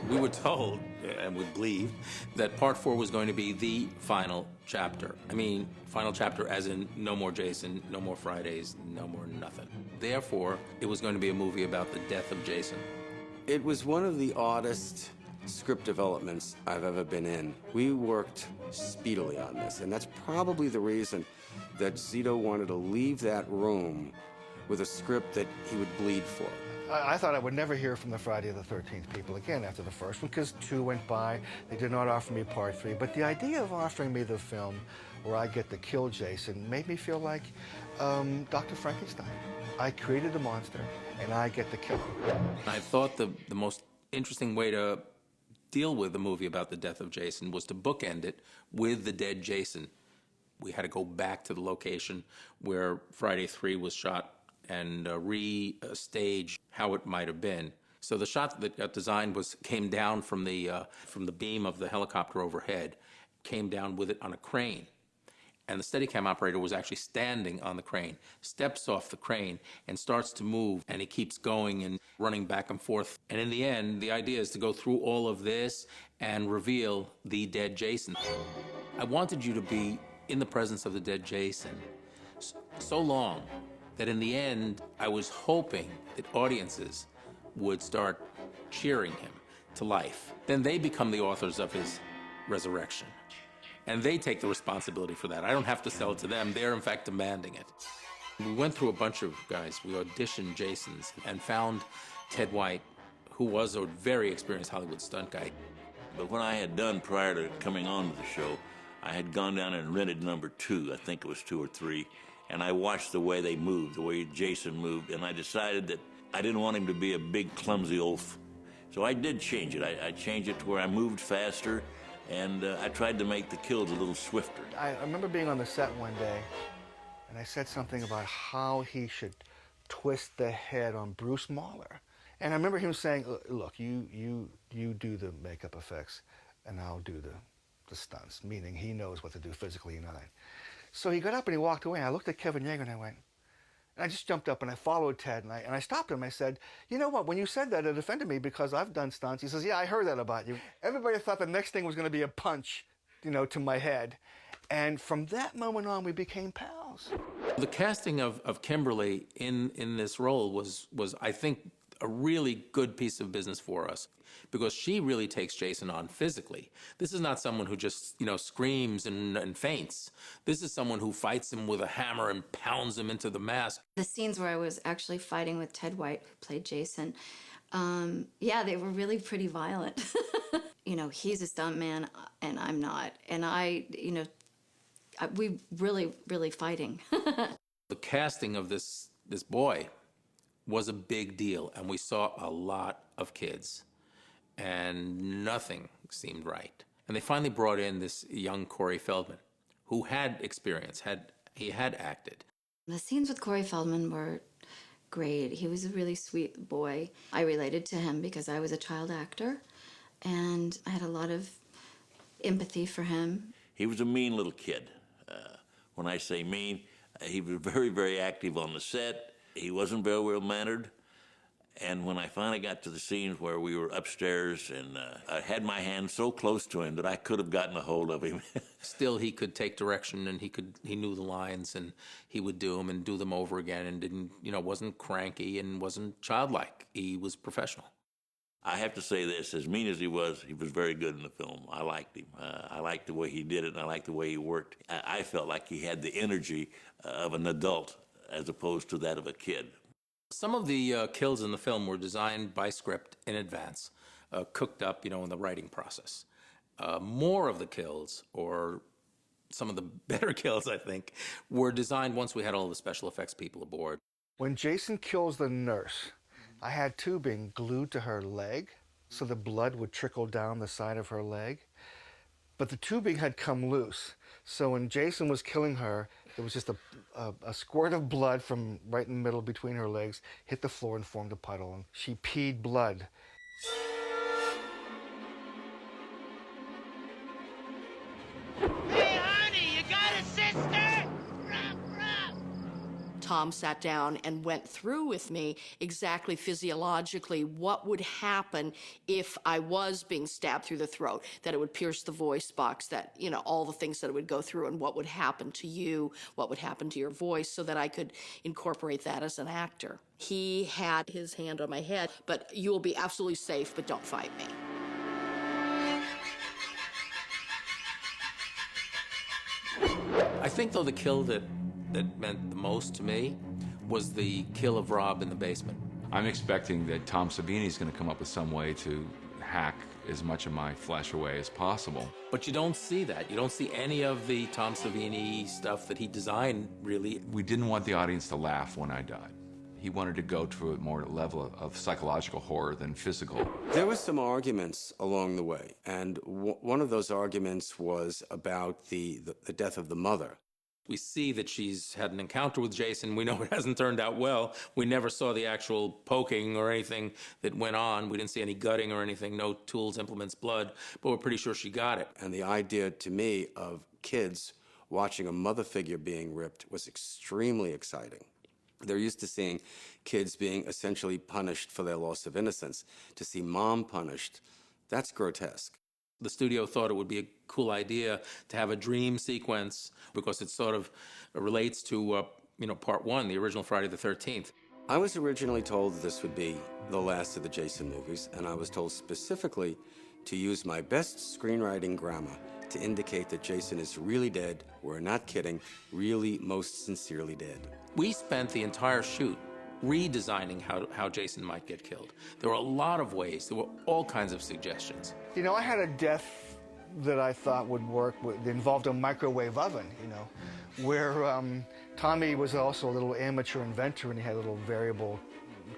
We were told, and we believed, that part 4 was going to be the final chapter. I mean, final chapter as in no more Jason, no more Fridays, no more nothing. Therefore, it was going to be a movie about the death of Jason. It was one of the oddest script developments I've ever been in. We worked speedily on this, and that's probably the reason that Zito wanted to leave that room with a script that he would bleed for. I thought I would never hear from the Friday the 13th people again after the first one, because 2 went by. They did not offer me part 3. But the idea of offering me the film where I get to kill Jason made me feel like Dr. Frankenstein. I created a monster, and I get to kill him. I thought the most interesting way to deal with a movie about the death of Jason was to bookend it with the dead Jason. We had to go back to the location where Friday 3 was shot and re-stage how it might have been. So the shot that got designed came down from the beam of the helicopter overhead, came down with it on a crane. And the Steadicam operator was actually standing on the crane, steps off the crane and starts to move, and he keeps going and running back and forth. And in the end, the idea is to go through all of this and reveal the dead Jason. I wanted you to be in the presence of the dead Jason so long that in the end, I was hoping that audiences would start cheering him to life. Then they become the authors of his resurrection. And they take the responsibility for that. I don't have to sell it to them. They're, in fact, demanding it. We went through a bunch of guys. We auditioned Jasons and found Ted White, who was a very experienced Hollywood stunt guy. But what I had done prior to coming on to the show, I had gone down and rented number 2, I think it was 2 or 3, and I watched the way they moved, the way Jason moved, and I decided that I didn't want him to be a big, clumsy oaf. So I did change it. I changed it to where I moved faster, and I tried to make the kills a little swifter. I remember being on the set one day, and I said something about how he should twist the head on Bruce Mahler. And I remember him saying, look, you do the makeup effects, and I'll do the stunts, meaning he knows what to do physically and I. So he got up and he walked away. I looked at Kevin Yeager and I went, and I just jumped up and I followed Ted and I stopped him. I said, you know what, when you said that, it offended me because I've done stunts. He says, yeah, I heard that about you. Everybody thought the next thing was going to be a punch, to my head. And from that moment on, we became pals. The casting of Kimberly in this role was, I think, a really good piece of business for us because she really takes Jason on physically. This is not someone who just, screams and faints. This is someone who fights him with a hammer and pounds him into the mask. The scenes where I was actually fighting with Ted White, who played Jason, yeah, they were really pretty violent. He's a stuntman and I'm not. And we really fighting. The casting of this boy was a big deal, and we saw a lot of kids, and nothing seemed right. And they finally brought in this young Corey Feldman, who had experience, he had acted. The scenes with Corey Feldman were great. He was a really sweet boy. I related to him because I was a child actor, and I had a lot of empathy for him. He was a mean little kid. When I say mean, he was very, very active on the set. He wasn't very well-mannered, and when I finally got to the scenes where we were upstairs and I had my hand so close to him that I could have gotten a hold of him. Still, he could take direction, and he knew the lines, and he would do them and do them over again, and didn't, wasn't cranky and wasn't childlike. He was professional. I have to say this, as mean as he was very good in the film. I liked him. I liked the way he did it, and I liked the way he worked. I felt like he had the energy of an adult as opposed to that of a kid. Some of the kills in the film were designed by script in advance, cooked up, in the writing process. More of the kills, or some of the better kills, I think, were designed once we had all the special effects people aboard. When Jason kills the nurse, I had tubing glued to her leg so the blood would trickle down the side of her leg. But the tubing had come loose. So when Jason was killing her, there was just a squirt of blood from right in the middle between her legs, hit the floor and formed a puddle, and she peed blood. Hey, honey, you got a sister? Tom sat down and went through with me exactly physiologically what would happen if I was being stabbed through the throat, that it would pierce the voice box, that, you know, all the things that it would go through and what would happen to you, what would happen to your voice, so that I could incorporate that as an actor. He had his hand on my head, but you will be absolutely safe, but don't fight me. I think, though, the kill that meant the most to me was the kill of Rob in the basement. I'm expecting that Tom Savini is going to come up with some way to hack as much of my flesh away as possible. But you don't see that. You don't see any of the Tom Savini stuff that he designed, really. We didn't want the audience to laugh when I died. He wanted to go to a more level of psychological horror than physical. There were some arguments along the way, and one of those arguments was about the death of the mother. We see that she's had an encounter with Jason. We know it hasn't turned out well. We never saw the actual poking or anything that went on. We didn't see any gutting or anything, no tools, implements, blood, but we're pretty sure she got it. And the idea to me of kids watching a mother figure being ripped was extremely exciting. They're used to seeing kids being essentially punished for their loss of innocence. To see mom punished, that's grotesque. The studio thought it would be a cool idea to have a dream sequence because it sort of relates to, part one, the original Friday the 13th. I was originally told that this would be the last of the Jason movies, and I was told specifically to use my best screenwriting grammar to indicate that Jason is really dead. We're not kidding, really most sincerely dead. We spent the entire shoot redesigning how Jason might get killed. There were a lot of ways. There were all kinds of suggestions. You know, I had a death that I thought would work that involved a microwave oven, where Tommy was also a little amateur inventor, and he had a little variable,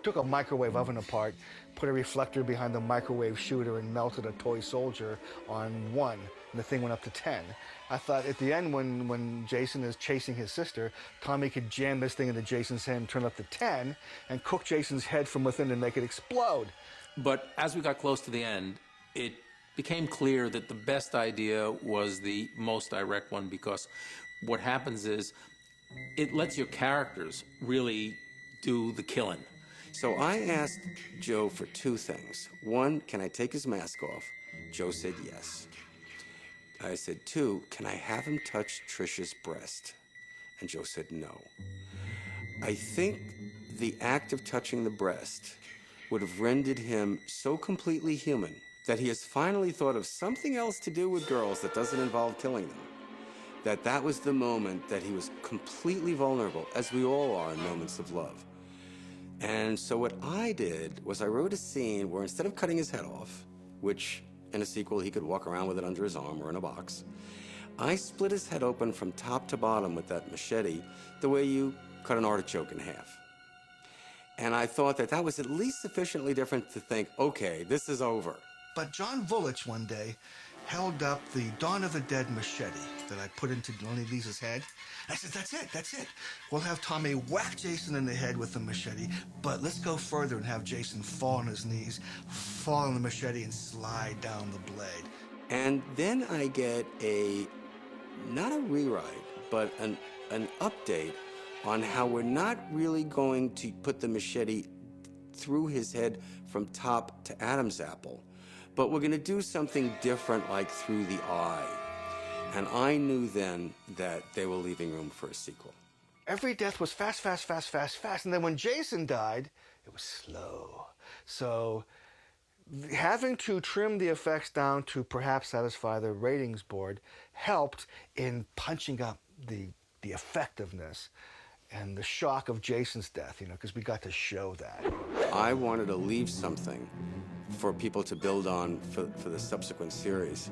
took a microwave oven apart, put a reflector behind the microwave shooter, and melted a toy soldier on 1, and the thing went up to 10. I thought at the end, when Jason is chasing his sister, Tommy could jam this thing into Jason's head and turn up to 10 and cook Jason's head from within and make it explode. But as we got close to the end, it became clear that the best idea was the most direct one, because what happens is it lets your characters really do the killing. So I asked Joe for 2 things. 1, can I take his mask off? Joe said yes. I said, 2, can I have him touch Trisha's breast? And Joe said no. I think the act of touching the breast would have rendered him so completely human that he has finally thought of something else to do with girls that doesn't involve killing them. That was the moment that he was completely vulnerable, as we all are in moments of love. And so what I did was I wrote a scene where instead of cutting his head off, which in a sequel he could walk around with it under his arm or in a box, I split his head open from top to bottom with that machete, the way you cut an artichoke in half. And I thought that was at least sufficiently different to think, okay, this is over. But John Vulich one day held up the Dawn of the Dead machete that I put into Lonnie Lisa's head. I said, that's it. We'll have Tommy whack Jason in the head with the machete, but let's go further and have Jason fall on his knees, fall on the machete, and slide down the blade. And then I get not a rewrite, but an update on how we're not really going to put the machete through his head from top to Adam's apple, but we're going to do something different, like through the eye. And I knew then that they were leaving room for a sequel. Every death was fast. And then when Jason died, it was slow. So having to trim the effects down to perhaps satisfy the ratings board helped in punching up the effectiveness and the shock of Jason's death, because we got to show that. I wanted to leave something for people to build on for the subsequent series.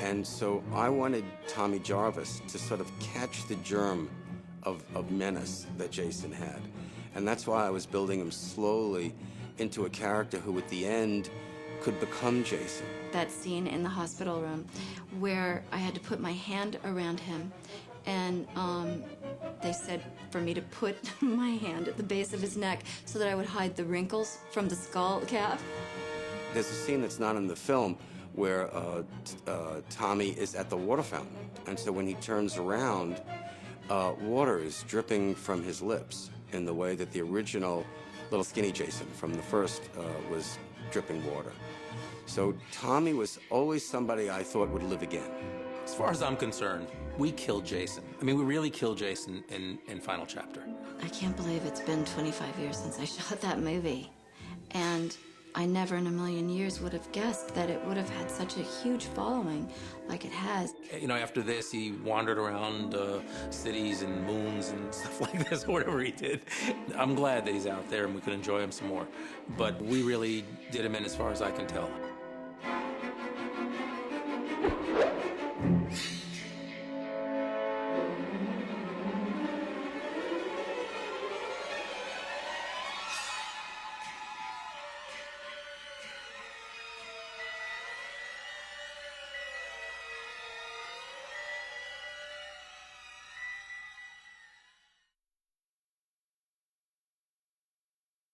And so I wanted Tommy Jarvis to sort of catch the germ of menace that Jason had. And that's why I was building him slowly into a character who at the end could become Jason. That scene in the hospital room where I had to put my hand around him, and they said for me to put my hand at the base of his neck so that I would hide the wrinkles from the skull cap. There's a scene that's not in the film where Tommy is at the water fountain. And so when he turns around, water is dripping from his lips in the way that the original little skinny Jason from the first was dripping water. So Tommy was always somebody I thought would live again. As far as I'm concerned, we killed Jason. I mean, we really killed Jason in Final Chapter. I can't believe it's been 25 years since I shot that movie. And I never in a million years would have guessed that it would have had such a huge following like it has. You know, after this, he wandered around cities and moons and stuff like this, whatever he did. I'm glad that he's out there and we could enjoy him some more. But we really did him in as far as I can tell.